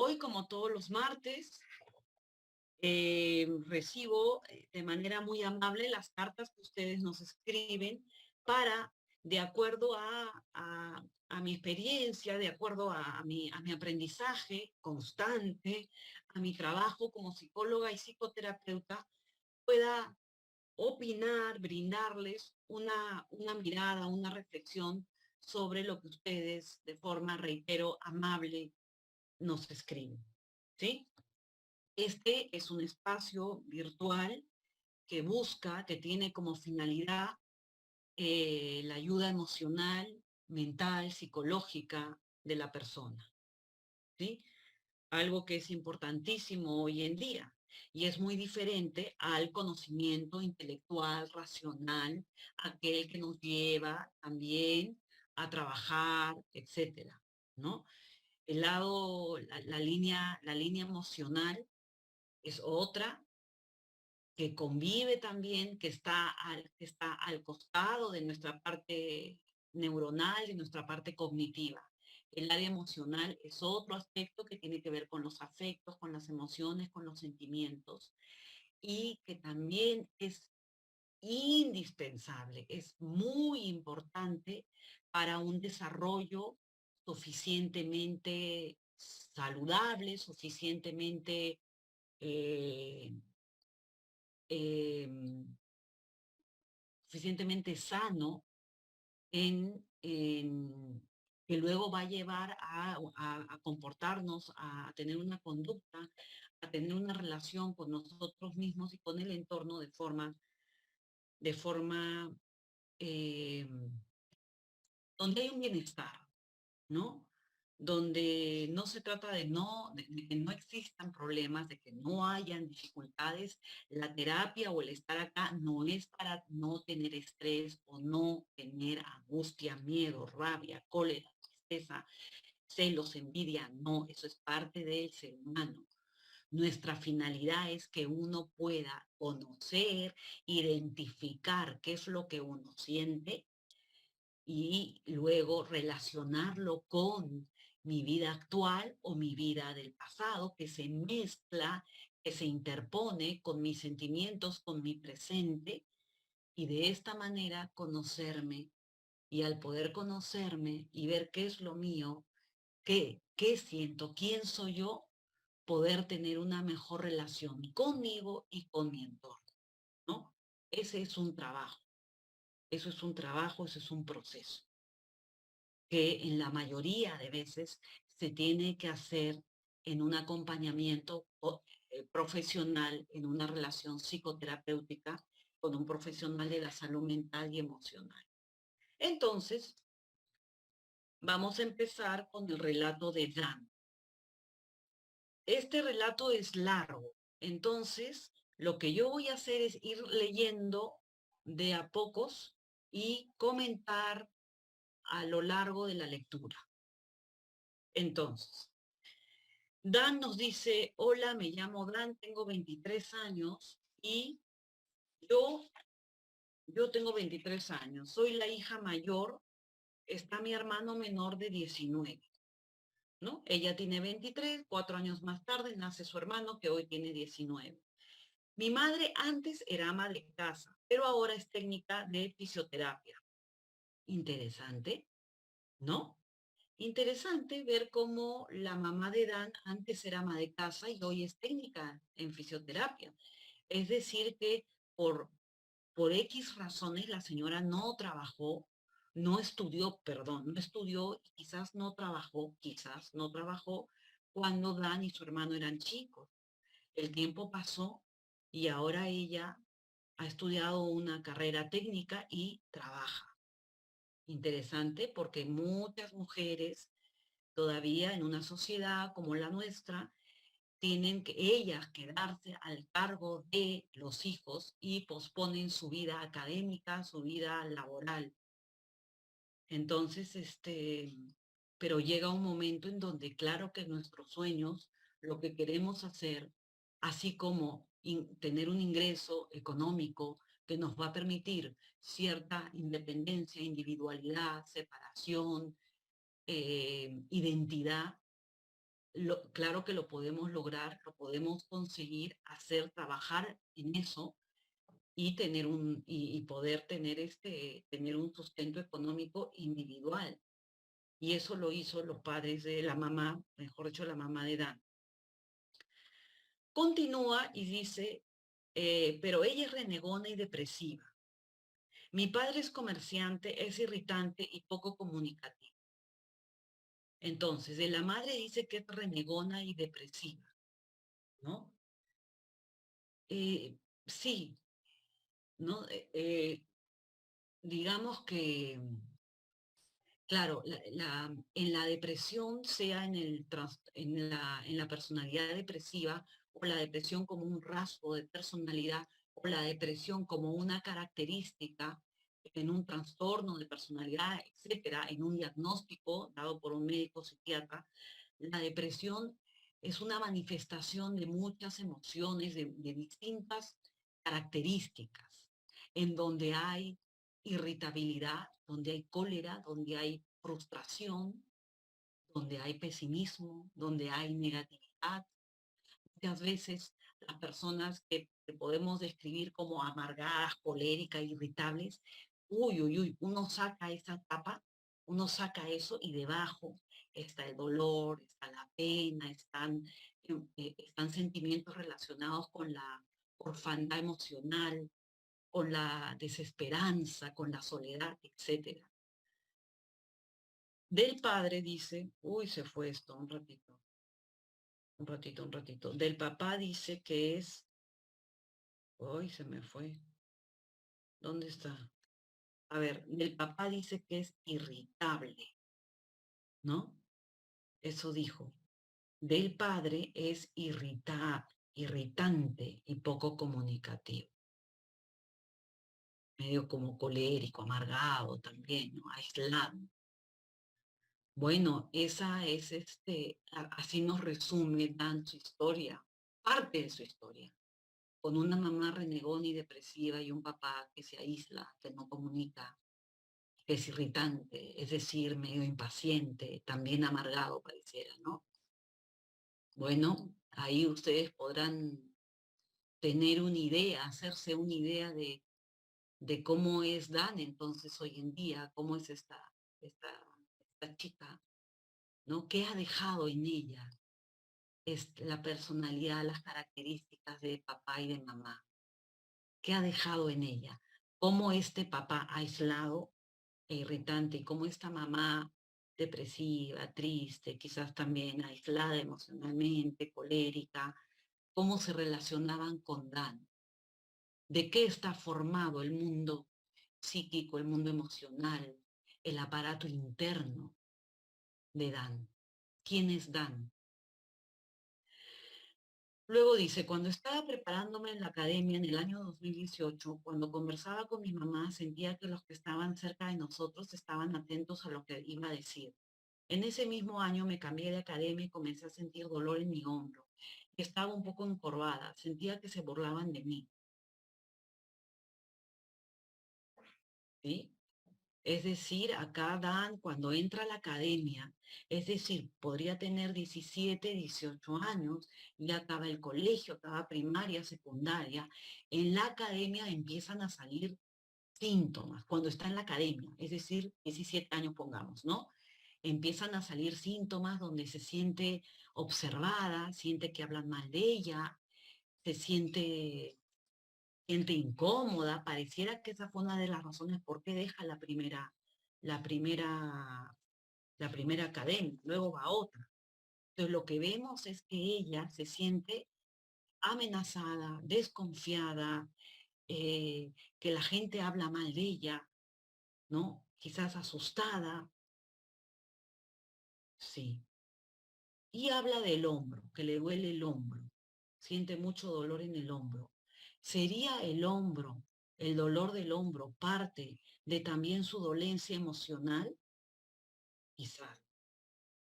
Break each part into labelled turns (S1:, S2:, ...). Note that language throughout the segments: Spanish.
S1: Hoy, como todos los martes, recibo de manera muy amable las cartas que ustedes nos escriben para, de acuerdo a mi experiencia, de acuerdo a mi aprendizaje constante, a mi trabajo como psicóloga y psicoterapeuta, pueda opinar, brindarles una mirada, una reflexión sobre lo que ustedes, de forma, reitero, amable, nos escriben. ¿Sí? Este es un espacio virtual que tiene como finalidad la ayuda emocional, mental, psicológica de la persona, ¿sí? Algo que es importantísimo hoy en día y es muy diferente al conocimiento intelectual, racional, aquel que nos lleva también a trabajar, etcétera, ¿no? El lado, la línea emocional es otra que convive también, que está al costado de nuestra parte neuronal, de nuestra parte cognitiva. El área emocional es otro aspecto que tiene que ver con los afectos, con las emociones, con los sentimientos y que también es indispensable, es muy importante para un desarrollo suficientemente saludable, eh, eh, suficientemente sano que luego va a llevar a comportarnos, a tener una conducta, a tener una relación con nosotros mismos y con el entorno de forma eh, donde hay un bienestar, ¿no? Donde no se trata de que no existan problemas, de que no hayan dificultades. La terapia o el estar acá no es para no tener estrés o no tener angustia, miedo, rabia, cólera, tristeza, celos, envidia. No, eso es parte del ser humano. Nuestra finalidad es que uno pueda conocer, identificar qué es lo que uno siente y luego relacionarlo con mi vida actual o mi vida del pasado, que se mezcla, que se interpone con mis sentimientos, con mi presente, y de esta manera conocerme. Y al poder conocerme y ver qué es lo mío, qué siento, quién soy yo, poder tener una mejor relación conmigo y con mi entorno, ¿no? Ese es un trabajo, eso es un trabajo, eso es un proceso que en la mayoría de veces se tiene que hacer en un acompañamiento profesional, en una relación psicoterapéutica con un profesional de la salud mental y emocional. Entonces, vamos a empezar con el relato de Dan. Este relato es largo, entonces lo que yo voy a hacer es ir leyendo de a pocos y comentar a lo largo de la lectura. Entonces, Dan nos dice: hola, me llamo Dan, tengo 23 años y yo, yo tengo 23 años, soy la hija mayor, está mi hermano menor de 19, ¿no? Ella tiene 23, 4 años más tarde nace su hermano que hoy tiene 19. Mi madre antes era ama de casa, pero ahora es técnica de fisioterapia. Interesante, ¿no? Interesante ver cómo la mamá de Dan antes era ama de casa y hoy es técnica en fisioterapia. Es decir, que por X razones la señora no trabajó, no estudió, perdón, no estudió y quizás no trabajó cuando Dan y su hermano eran chicos. El tiempo pasó y ahora ella ha estudiado una carrera técnica y trabaja. Interesante porque muchas mujeres todavía en una sociedad como la nuestra tienen que ellas quedarse al cargo de los hijos y posponen su vida académica, su vida laboral. Entonces, pero llega un momento en donde claro que nuestros sueños, lo que queremos hacer, así como tener un ingreso económico que nos va a permitir cierta independencia, individualidad, separación, identidad, claro que lo podemos lograr, lo podemos conseguir, hacer, trabajar en eso y y poder tener tener un sustento económico individual. Y eso lo hizo los padres de la mamá, mejor dicho, la mamá de Dan. Continúa y dice, pero ella es renegona y depresiva. Mi padre es comerciante, es irritante y poco comunicativo. Entonces, de la madre dice que es renegona y depresiva, ¿no? Sí, ¿no? Digamos que, claro, en la depresión, sea en la personalidad depresiva, o la depresión como un rasgo de personalidad, o la depresión como una característica en un trastorno de personalidad, etcétera, en un diagnóstico dado por un médico psiquiatra, la depresión es una manifestación de muchas emociones, de distintas características, en donde hay irritabilidad, donde hay cólera, donde hay frustración, donde hay pesimismo, donde hay negatividad. Muchas veces las personas que podemos describir como amargadas, coléricas, irritables, uno saca esa tapa, uno saca eso y debajo está el dolor, está la pena, están sentimientos relacionados con la orfandad emocional, con la desesperanza, con la soledad, etcétera. Del padre dice, se fue esto un ratito, un ratito, un ratito. Del papá dice que es, se me fue. ¿Dónde está? A ver, del papá dice que es irritable, ¿no? Eso dijo. Del padre es irritante y poco comunicativo. Medio como colérico, amargado también, ¿no? Aislado. Bueno, esa es así nos resume Dan su historia, parte de su historia, con una mamá renegona y depresiva y un papá que se aísla, que no comunica, que es irritante, es decir, medio impaciente, también amargado pareciera, ¿no? Bueno, ahí ustedes podrán tener una idea, hacerse una idea de cómo es Dan entonces hoy en día, cómo es esta, esta chica, ¿no? ¿Qué ha dejado en ella? Es la personalidad, las características de papá y de mamá. ¿Qué ha dejado en ella? Cómo este papá aislado e irritante y cómo esta mamá depresiva, triste, quizás también aislada emocionalmente, colérica, cómo se relacionaban con Dan. ¿De qué está formado el mundo psíquico, el mundo emocional, el aparato interno de Dan? ¿Quién es Dan? Luego dice, cuando estaba preparándome en la academia en el año 2018, cuando conversaba con mi mamá, sentía que los que estaban cerca de nosotros estaban atentos a lo que iba a decir. En ese mismo año me cambié de academia y comencé a sentir dolor en mi hombro. Estaba un poco encorvada, sentía que se burlaban de mí. ¿Sí? Es decir, acá Dan, cuando entra a la academia, es decir, podría tener 17, 18 años, ya acaba el colegio, acaba primaria, secundaria, en la academia empiezan a salir síntomas, cuando está en la academia, es decir, 17 años pongamos, ¿no? Empiezan a salir síntomas donde se siente observada, siente que hablan mal de ella, se siente incómoda, pareciera que esa fue una de las razones por qué deja la primera, la primera academia, luego va a otra. Entonces lo que vemos es que ella se siente amenazada, desconfiada, que la gente habla mal de ella, ¿no? Quizás asustada, sí. Y habla del hombro, que le duele el hombro, siente mucho dolor en el hombro. ¿Sería el hombro, el dolor del hombro, parte de también su dolencia emocional? Quizás,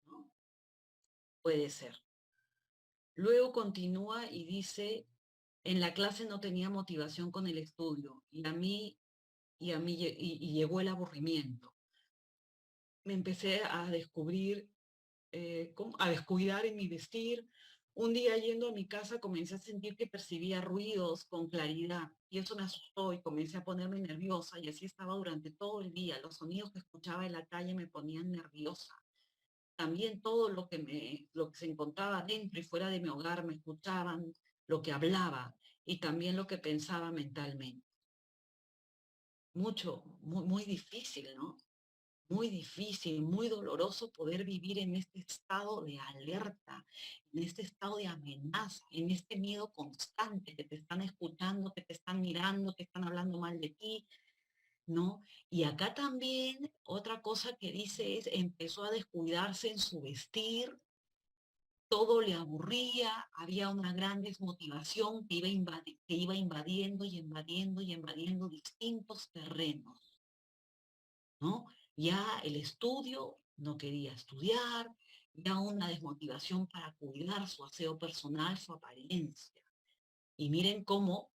S1: ¿no? Puede ser. Luego continúa y dice, en la clase no tenía motivación con el estudio y llegó el aburrimiento. Me empecé a descubrir a descuidar en mi vestir. Un día yendo a mi casa comencé a sentir que percibía ruidos con claridad y eso me asustó y comencé a ponerme nerviosa y así estaba durante todo el día. Los sonidos que escuchaba en la calle me ponían nerviosa. También todo lo que se encontraba dentro y fuera de mi hogar me escuchaban, lo que hablaba y también lo que pensaba mentalmente. Mucho, muy, muy difícil, ¿no? Muy difícil, muy doloroso poder vivir en este estado de alerta, en este estado de amenaza, en este miedo constante que te están escuchando, que te están mirando, que están hablando mal de ti, ¿no? Y acá también otra cosa que dice es, empezó a descuidarse en su vestir, todo le aburría, había una gran desmotivación que iba invadiendo y invadiendo y invadiendo distintos terrenos, ¿no? Ya el estudio, no quería estudiar, ya una desmotivación para cuidar su aseo personal, su apariencia. Y miren cómo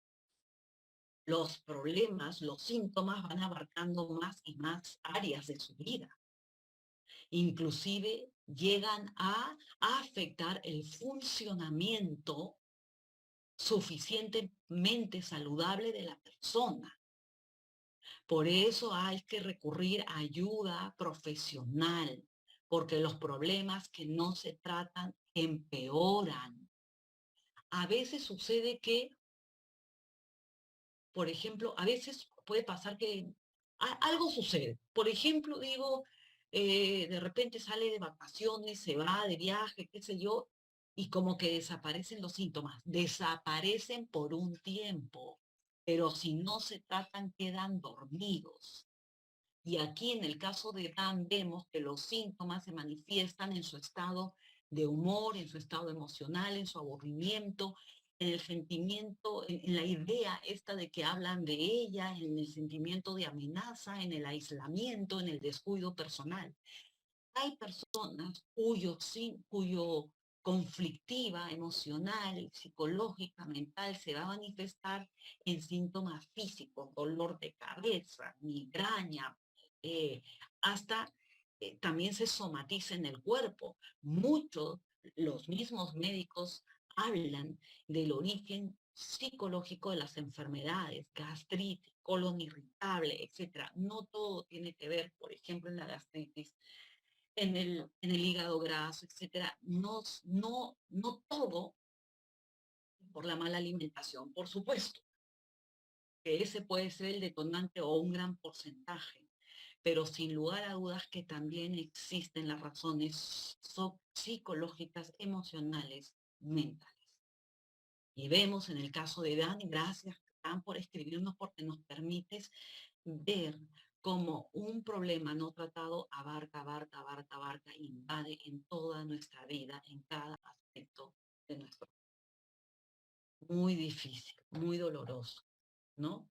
S1: los problemas, los síntomas van abarcando más y más áreas de su vida. Inclusive llegan a afectar el funcionamiento suficientemente saludable de la persona. Por eso hay que recurrir a ayuda profesional, porque los problemas que no se tratan empeoran. A veces sucede que, por ejemplo, a veces puede pasar que algo sucede. Por ejemplo, digo, de repente sale de vacaciones, se va de viaje, qué sé yo, y como que desaparecen los síntomas. Desaparecen por un tiempo, pero si no se tratan, quedan dormidos. Y aquí en el caso de Dan vemos que los síntomas se manifiestan en su estado de humor, en su estado emocional, en su aburrimiento, en el sentimiento, en la idea esta de que hablan de ella, en el sentimiento de amenaza, en el aislamiento, en el descuido personal. Hay personas cuyo conflictiva emocional, psicológica, mental se va a manifestar en síntomas físicos, dolor de cabeza, migraña, eh, hasta también se somatiza en el cuerpo. Muchos, los mismos médicos hablan del origen psicológico de las enfermedades, gastritis, colon irritable, etcétera. No todo tiene que ver, por ejemplo, en la gastritis en el hígado graso, etcétera. No, no, no todo por la mala alimentación, por supuesto, que ese puede ser el detonante o un gran porcentaje, pero sin lugar a dudas que también existen las razones psicológicas, emocionales, mentales. Y vemos en el caso de Dani, gracias Dan por escribirnos porque nos permites ver cómo un problema no tratado abarca, abarca, abarca, abarca, invade en toda nuestra vida, en cada aspecto de nuestro. Muy difícil, muy doloroso, ¿no?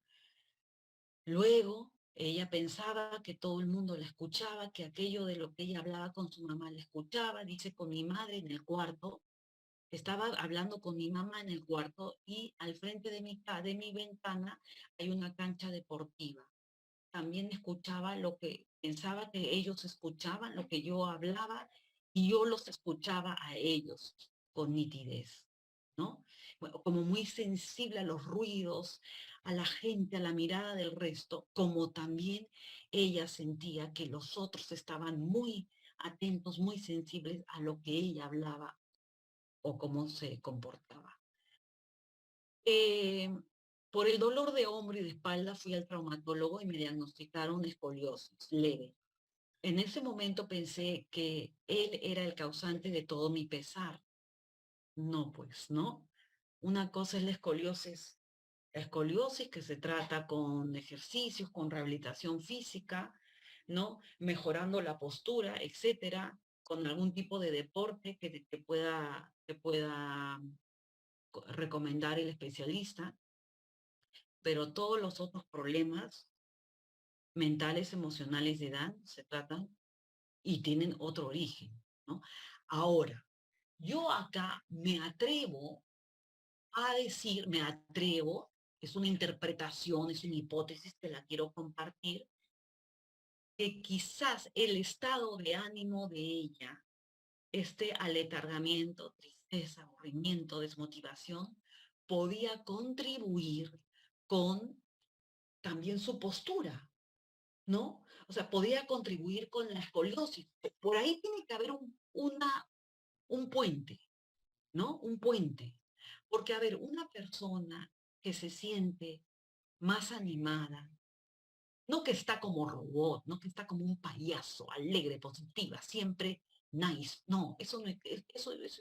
S1: Luego, ella pensaba que todo el mundo la escuchaba, que aquello de lo que ella hablaba con su mamá la escuchaba, dice con mi madre en el cuarto, estaba hablando con mi mamá en el cuarto y al frente de mi ventana hay una cancha deportiva. También escuchaba lo que pensaba que ellos escuchaban, lo que yo hablaba, y yo los escuchaba a ellos con nitidez, ¿no? Bueno, como muy sensible a los ruidos, a la gente, a la mirada del resto, como también ella sentía que los otros estaban muy atentos, muy sensibles a lo que ella hablaba o cómo se comportaba. Eh, por el dolor de hombro y de espalda fui al traumatólogo y me diagnosticaron escoliosis leve. En ese momento pensé que él era el causante de todo mi pesar. No, pues, ¿no? Una cosa es la escoliosis que se trata con ejercicios, con rehabilitación física, ¿no? Mejorando la postura, etcétera, con algún tipo de deporte que pueda recomendar el especialista, pero todos los otros problemas mentales, emocionales de edad se tratan y tienen otro origen, ¿no? Ahora, yo acá me atrevo, es una interpretación, es una hipótesis que la quiero compartir, que quizás el estado de ánimo de ella este aletargamiento, tristeza, aburrimiento, desmotivación, podía contribuir con también su postura, ¿no? O sea, podía contribuir con la escoliosis. Por ahí tiene que haber un puente, ¿no? Un puente. Porque, a ver, una persona que se siente más animada, no que está como robot, no que está como un payaso, alegre, positiva, siempre nice. No, eso no es, eso es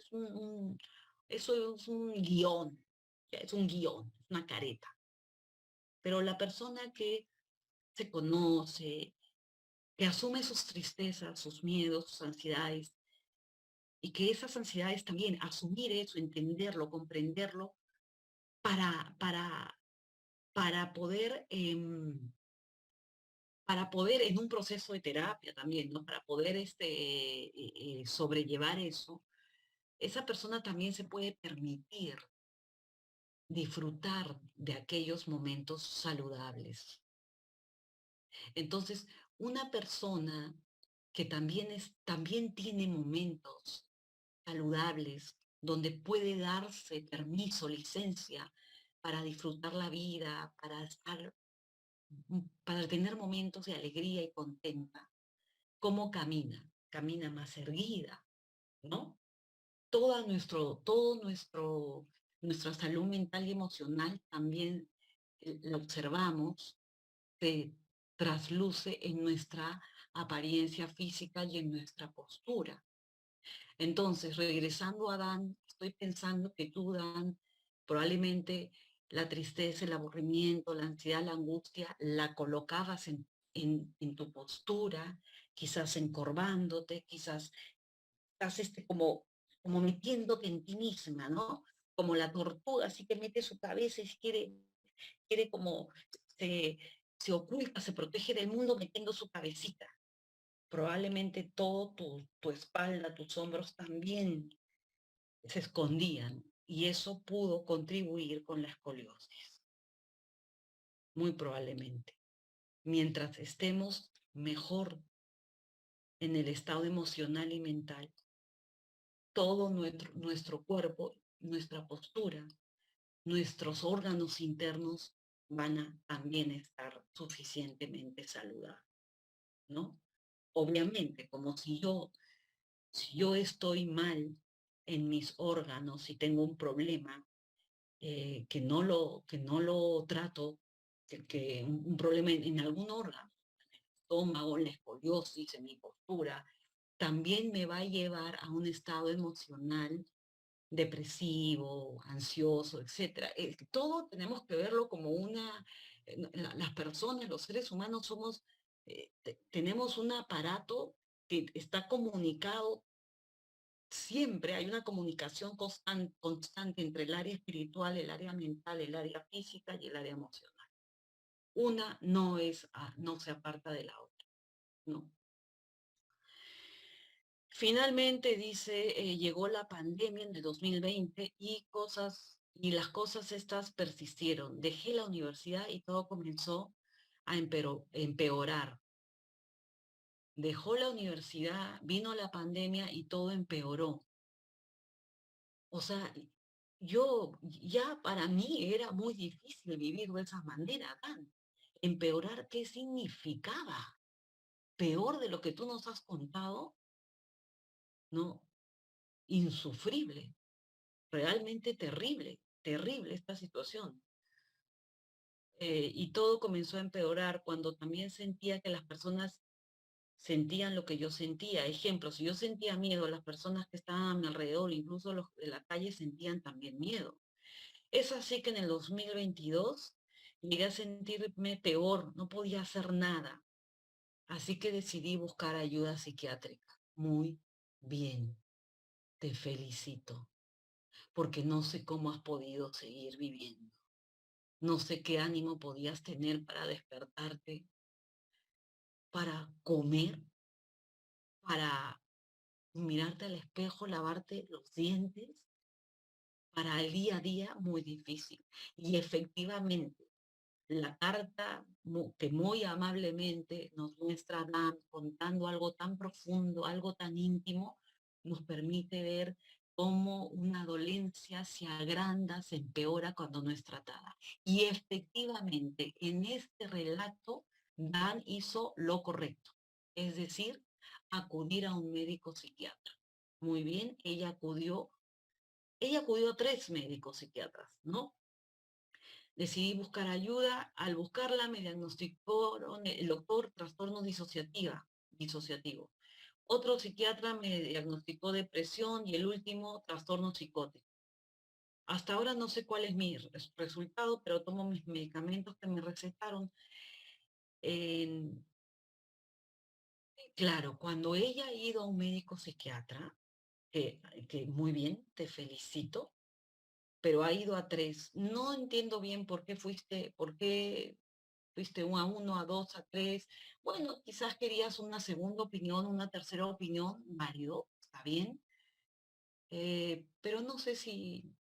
S1: eso es un guión, ya, es un guión, es una careta. Pero la persona que se conoce, que asume sus tristezas, sus miedos, sus ansiedades, y que esas ansiedades también, asumir eso, entenderlo, comprenderlo, para, para, para poder, para poder en un proceso de terapia también, ¿no? Para poder sobrellevar eso, esa persona también se puede permitir disfrutar de aquellos momentos saludables. Entonces, una persona que también tiene momentos saludables, donde puede darse permiso, licencia para disfrutar la vida, para tener momentos de alegría y contenta. ¿Cómo camina? Camina más erguida, ¿no? Nuestra salud mental y emocional también la observamos, se trasluce en nuestra apariencia física y en nuestra postura. Entonces, regresando a Dan, estoy pensando que tú, Dan, probablemente la tristeza, el aburrimiento, la ansiedad, la angustia, la colocabas en tu postura, quizás encorvándote, quizás estás como metiéndote en ti misma, ¿no? Como la tortuga, así que mete su cabeza y quiere como se, se oculta, se protege del mundo metiendo su cabecita. Probablemente todo tu espalda, tus hombros también se escondían y eso pudo contribuir con la escoliosis, muy probablemente. Mientras estemos mejor en el estado emocional y mental, todo nuestro cuerpo, nuestra postura, nuestros órganos internos van a también estar suficientemente saludables, ¿no? Obviamente, como si yo estoy mal en mis órganos y tengo un problema, que no lo trato, que un problema en algún órgano, estómago, en la escoliosis, en mi postura, también me va a llevar a un estado emocional depresivo, ansioso, etcétera. Todo tenemos que verlo como las personas, los seres humanos somos, tenemos un aparato que está comunicado. Siempre hay una comunicación constante entre el área espiritual, el área mental, el área física y el área emocional. Una no se aparta de la otra, ¿no? Finalmente, dice, llegó la pandemia en el 2020 y las cosas estas persistieron. Dejé la universidad y todo comenzó a empeorar. Dejó la universidad, vino la pandemia y todo empeoró. O sea, ya para mí era muy difícil vivir de esa manera, Dan. Empeorar, ¿qué significaba? Peor de lo que tú nos has contado, ¿no? Insufrible, realmente terrible, terrible esta situación. Y todo comenzó a empeorar cuando también sentía que las personas sentían lo que yo sentía. Ejemplo, si yo sentía miedo, las personas que estaban a mi alrededor, incluso los de la calle, sentían también miedo. Es así que en el 2022 llegué a sentirme peor, no podía hacer nada. Así que decidí buscar ayuda psiquiátrica. Muy bien, te felicito, porque no sé cómo has podido seguir viviendo. No sé qué ánimo podías tener para despertarte, para comer, para mirarte al espejo, lavarte los dientes, para el día a día muy difícil. Y efectivamente, la carta que muy amablemente nos muestra Dan contando algo tan profundo, algo tan íntimo, nos permite ver cómo una dolencia se agranda, se empeora cuando no es tratada. Y efectivamente, en este relato, Dan hizo lo correcto, es decir, acudir a un médico psiquiatra. Muy bien, ella acudió a 3 médicos psiquiatras, ¿no? Decidí buscar ayuda. Al buscarla me diagnosticaron el doctor trastorno disociativo. Otro psiquiatra me diagnosticó depresión y el último trastorno psicótico. Hasta ahora no sé cuál es mi resultado, pero tomo mis medicamentos que me recetaron. En- claro, cuando ella ha ido a un médico psiquiatra, que muy bien, te felicito, pero ha ido a 3. No entiendo bien por qué fuiste a uno, a dos, a 3. Bueno, quizás querías una segunda opinión, una tercera opinión, válido, está bien, pero no sé si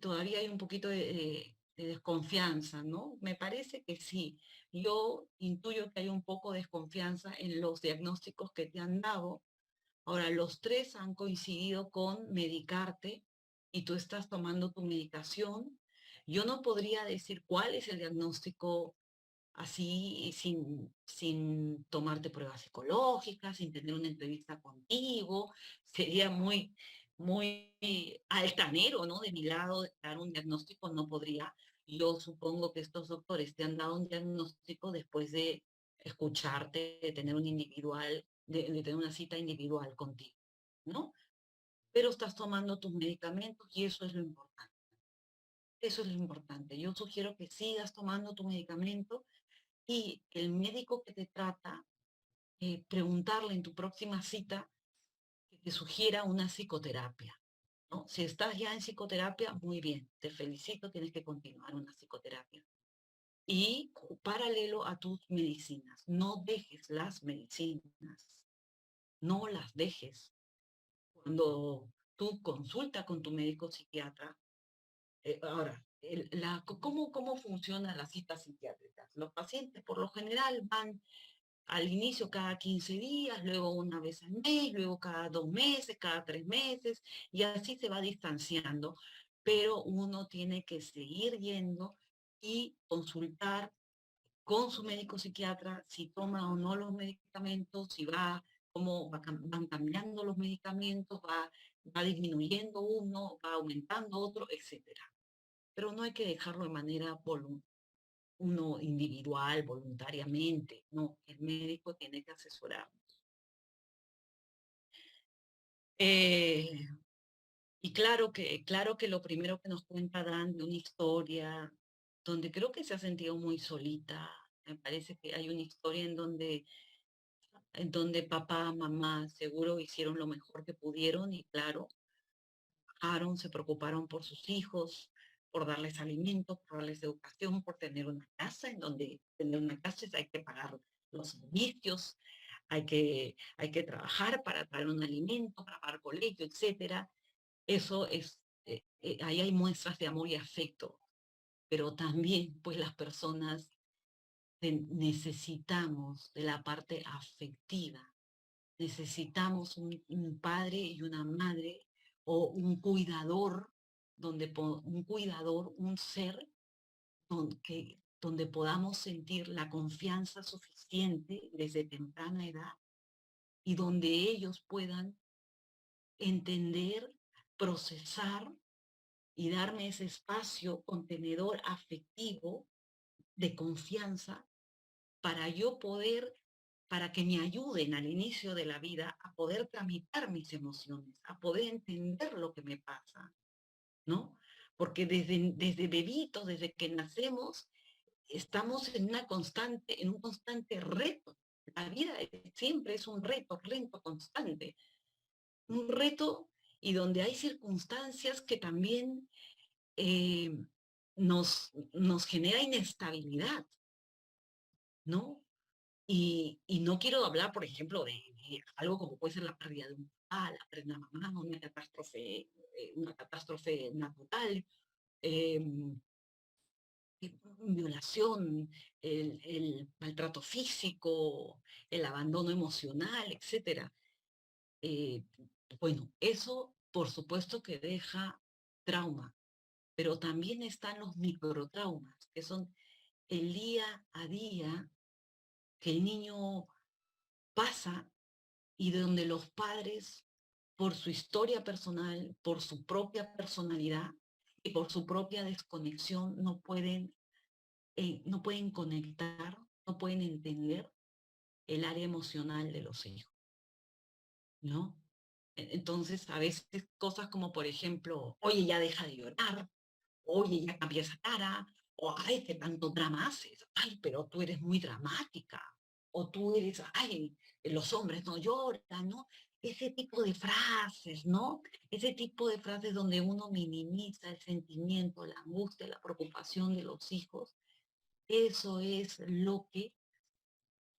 S1: todavía hay un poquito de desconfianza, ¿no? Me parece que sí. Yo intuyo que hay un poco de desconfianza en los diagnósticos que te han dado. Ahora, los 3 han coincidido con medicarte y tú estás tomando tu medicación. Yo no podría decir cuál es el diagnóstico así sin tomarte pruebas psicológicas, sin tener una entrevista contigo. Sería muy altanero, ¿no? De mi lado, dar un diagnóstico no podría. Yo supongo que estos doctores te han dado un diagnóstico después de escucharte, de tener un individual, de tener una cita individual contigo, ¿no? Pero estás tomando tus medicamentos y eso es lo importante. Eso es lo importante. Yo sugiero que sigas tomando tu medicamento y el médico que te trata, preguntarle en tu próxima cita que te sugiera una psicoterapia, ¿no? Si estás ya en psicoterapia, muy bien, te felicito, tienes que continuar una psicoterapia. Y paralelo a tus medicinas, no dejes las medicinas, no las dejes. Cuando tú consultas con tu médico psiquiatra, ahora, ¿cómo funcionan las citas psiquiátricas? Los pacientes por lo general van al inicio cada 15 días, luego una vez al mes, luego cada 2 meses, cada 3 meses, y así se va distanciando. Pero uno tiene que seguir yendo y consultar con su médico psiquiatra si toma o no los medicamentos, si van cambiando los medicamentos, va disminuyendo uno, va aumentando otro, etcétera. Pero no hay que dejarlo de manera uno individual, voluntariamente. No, el médico tiene que asesorarnos. Eh, y claro que lo primero que nos cuenta Dan de una historia donde creo que se ha sentido muy solita. Me parece que hay una historia en donde papá, mamá seguro hicieron lo mejor que pudieron y claro, se preocuparon por sus hijos, por darles alimento, por darles educación, por tener una casa, en donde tener una casa hay que pagar los servicios, hay que trabajar para traer un alimento, para pagar colegio, etcétera. Eso es, ahí hay muestras de amor y afecto, pero también pues las personas necesitamos de la parte afectiva. Necesitamos un padre y una madre o un cuidador, un ser donde podamos sentir la confianza suficiente desde temprana edad y donde ellos puedan entender, procesar y darme ese espacio contenedor afectivo de confianza para yo poder, para que me ayuden al inicio de la vida a poder tramitar mis emociones, a poder entender lo que me pasa, ¿no? Porque desde bebitos, desde que nacemos, estamos en un constante reto. La vida siempre es un reto constante, un reto y donde hay circunstancias que también eh, nos genera inestabilidad, ¿no? Y no quiero hablar, por ejemplo, de algo como puede ser la pérdida de un papá, la pérdida de una mamá, una catástrofe natural, eh, violación, el maltrato físico, el abandono emocional, etcétera. eh, bueno, eso por supuesto que deja trauma, pero también están los microtraumas, que son el día a día que el niño pasa y donde los padres, por su historia personal, por su propia personalidad y por su propia desconexión, no pueden conectar, no pueden entender el área emocional de los hijos, ¿no? Entonces, a veces cosas como, por ejemplo, oye, ya deja de llorar, oye, ya cambia esa cara, o ay, qué tanto drama haces, ay, pero tú eres muy dramática, o tú eres, ay, los hombres no lloran, ¿no? Ese tipo de frases, ¿no? Ese tipo de frases donde uno minimiza el sentimiento, la angustia, la preocupación de los hijos, eso es lo que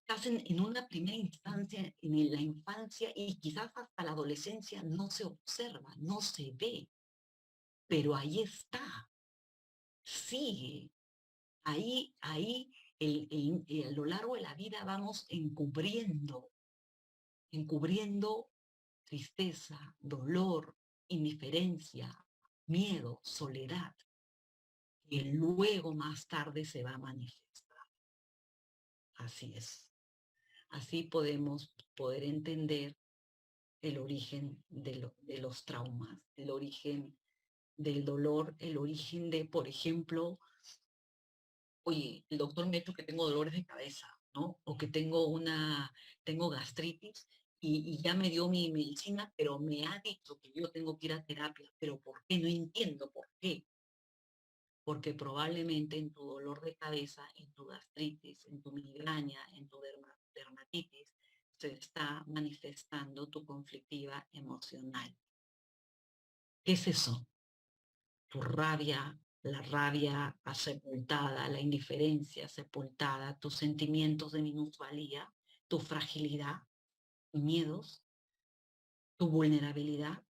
S1: hacen en una primera instancia en la infancia y quizás hasta la adolescencia no se observa, no se ve, pero ahí está, sigue. Ahí a lo largo de la vida vamos encubriendo tristeza, dolor, indiferencia, miedo, soledad, que luego más tarde se va a manifestar. Así es. Así podemos poder entender el origen de los traumas, el origen del dolor, el origen de, por ejemplo, oye, el doctor me ha dicho que tengo dolores de cabeza, ¿no? O que tengo gastritis y ya me dio mi medicina, pero me ha dicho que yo tengo que ir a terapia. ¿Pero por qué? No entiendo por qué. Porque probablemente en tu dolor de cabeza, en tu gastritis, en tu migraña, en tu dermatitis, se está manifestando tu conflictiva emocional. ¿Qué es eso? Tu rabia, la rabia sepultada, la indiferencia sepultada, tus sentimientos de minusvalía, tu fragilidad, miedos, tu vulnerabilidad,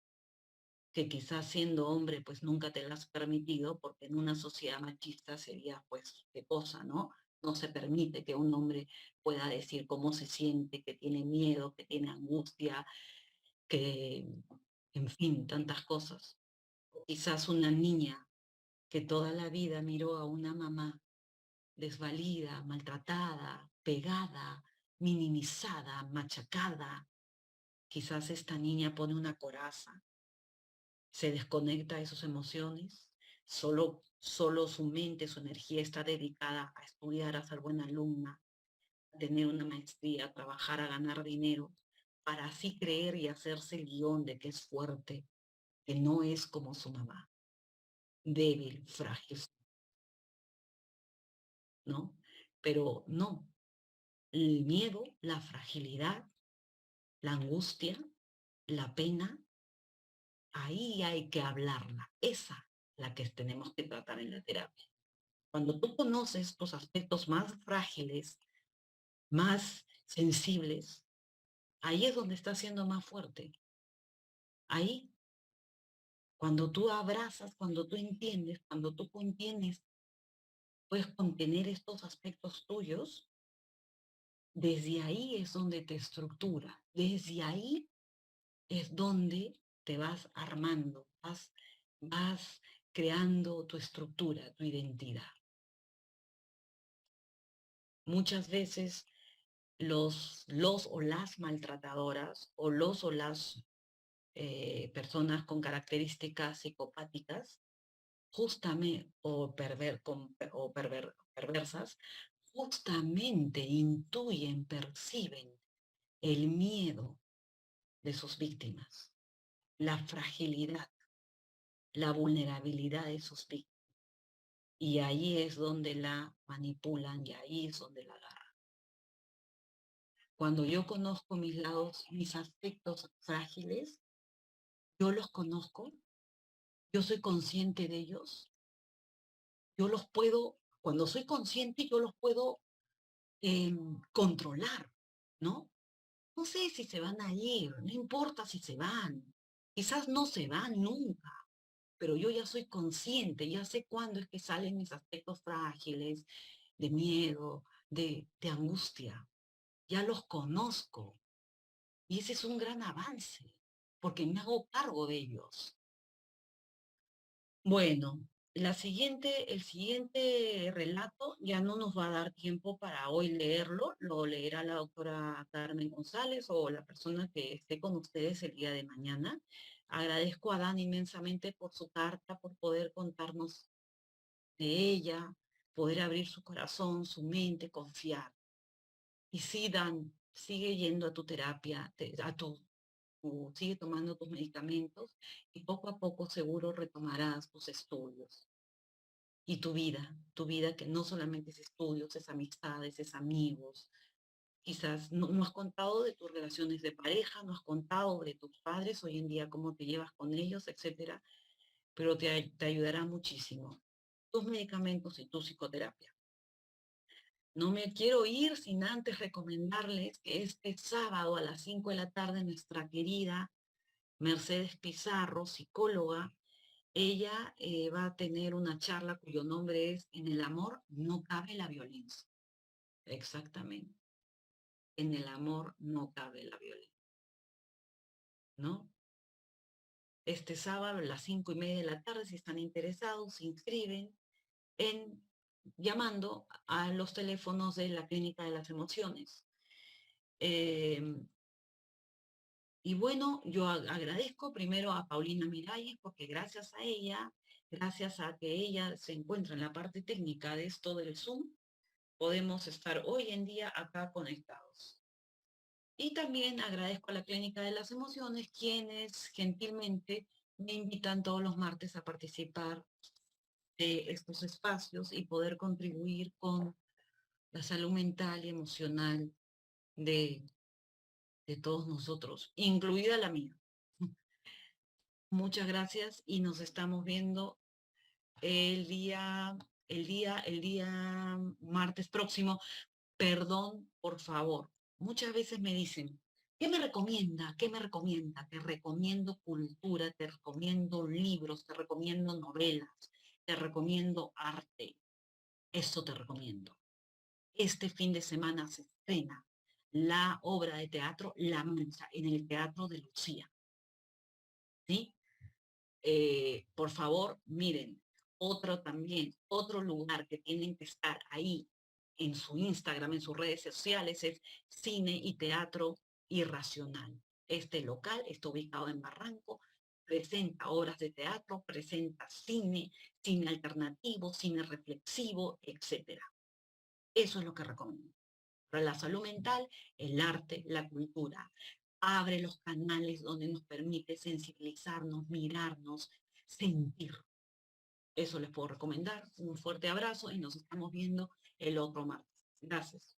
S1: que quizás siendo hombre pues nunca te lo has permitido, porque en una sociedad machista sería pues qué cosa, ¿no? No se permite que un hombre pueda decir cómo se siente, que tiene miedo, que tiene angustia, que, en fin, tantas cosas. Quizás una niña que toda la vida miró a una mamá desvalida, maltratada, pegada, minimizada, machacada. Quizás esta niña pone una coraza, se desconecta de sus emociones, solo su mente, su energía está dedicada a estudiar, a ser buena alumna, a tener una maestría, a trabajar, a ganar dinero, para así creer y hacerse el guión de que es fuerte, que no es como su mamá, débil, frágil, ¿no? Pero no, el miedo, la fragilidad, la angustia, la pena, ahí hay que hablarla. Esa la que tenemos que tratar en la terapia. Cuando tú conoces tus aspectos más frágiles, más sensibles, ahí es donde estás siendo más fuerte. Ahí, cuando tú abrazas, cuando tú entiendes, cuando tú contienes, puedes contener estos aspectos tuyos, desde ahí es donde te estructura, desde ahí es donde te vas armando, vas creando tu estructura, tu identidad. Muchas veces los o las maltratadoras o los o las personas con características psicopáticas, justamente, perversas, justamente intuyen, perciben el miedo de sus víctimas, la fragilidad, la vulnerabilidad de sus víctimas. Y ahí es donde la manipulan y ahí es donde la agarran. Cuando yo conozco mis lados, mis aspectos frágiles, yo los conozco, yo soy consciente de ellos, yo los puedo, cuando soy consciente, yo los puedo controlar, ¿no? No sé si se van a ir, no importa si se van, quizás no se van nunca, pero yo ya soy consciente, ya sé cuándo es que salen mis aspectos frágiles, de miedo, de angustia, ya los conozco. Y ese es un gran avance, porque me hago cargo de ellos. Bueno, el siguiente relato ya no nos va a dar tiempo para hoy leerlo, lo leerá la doctora Carmen González o la persona que esté con ustedes el día de mañana. Agradezco a Dan inmensamente por su carta, por poder contarnos de ella, poder abrir su corazón, su mente, confiar. Y sí, Dan, sigue yendo a tu terapia, sigue tomando tus medicamentos y poco a poco seguro retomarás tus estudios y tu vida que no solamente es estudios, es amistades, es amigos. Quizás no has contado de tus relaciones de pareja, no has contado de tus padres hoy en día, cómo te llevas con ellos, etcétera, pero te ayudará muchísimo. Tus medicamentos y tu psicoterapia. No me quiero ir sin antes recomendarles que este sábado a las 5 de la tarde nuestra querida Mercedes Pizarro, psicóloga, ella va a tener una charla cuyo nombre es En el amor no cabe la violencia. Exactamente. En el amor no cabe la violencia, ¿no? Este sábado a las 5:30 de la tarde, si están interesados, se inscriben en llamando a los teléfonos de la Clínica de las Emociones. Eh, y bueno, yo agradezco primero a Paulina Miralles porque gracias a ella, gracias a que ella se encuentra en la parte técnica de esto del Zoom, podemos estar hoy en día acá conectados. Y también agradezco a la Clínica de las Emociones, quienes gentilmente me invitan todos los martes a participar de estos espacios y poder contribuir con la salud mental y emocional de, de todos nosotros, incluida la mía. Muchas gracias y nos estamos viendo el día martes próximo. Perdón, por favor. Muchas veces me dicen, ¿qué me recomienda? ¿Qué me recomienda? Te recomiendo cultura, te recomiendo libros, te recomiendo novelas, te recomiendo arte. Eso te recomiendo. Este fin de semana se estrena la obra de teatro La Mancha en el Teatro de Lucía. ¿Sí? Por favor, miren, otro lugar que tienen que estar ahí en su Instagram, en sus redes sociales, es Cine y Teatro Irracional. Este local está ubicado en Barranco, presenta obras de teatro, presenta cine, cine alternativo, cine reflexivo, etcétera. Eso es lo que recomiendo. Para la salud mental, el arte, la cultura. Abre los canales donde nos permite sensibilizarnos, mirarnos, sentir. Eso les puedo recomendar. Un fuerte abrazo y nos estamos viendo el otro martes. Gracias.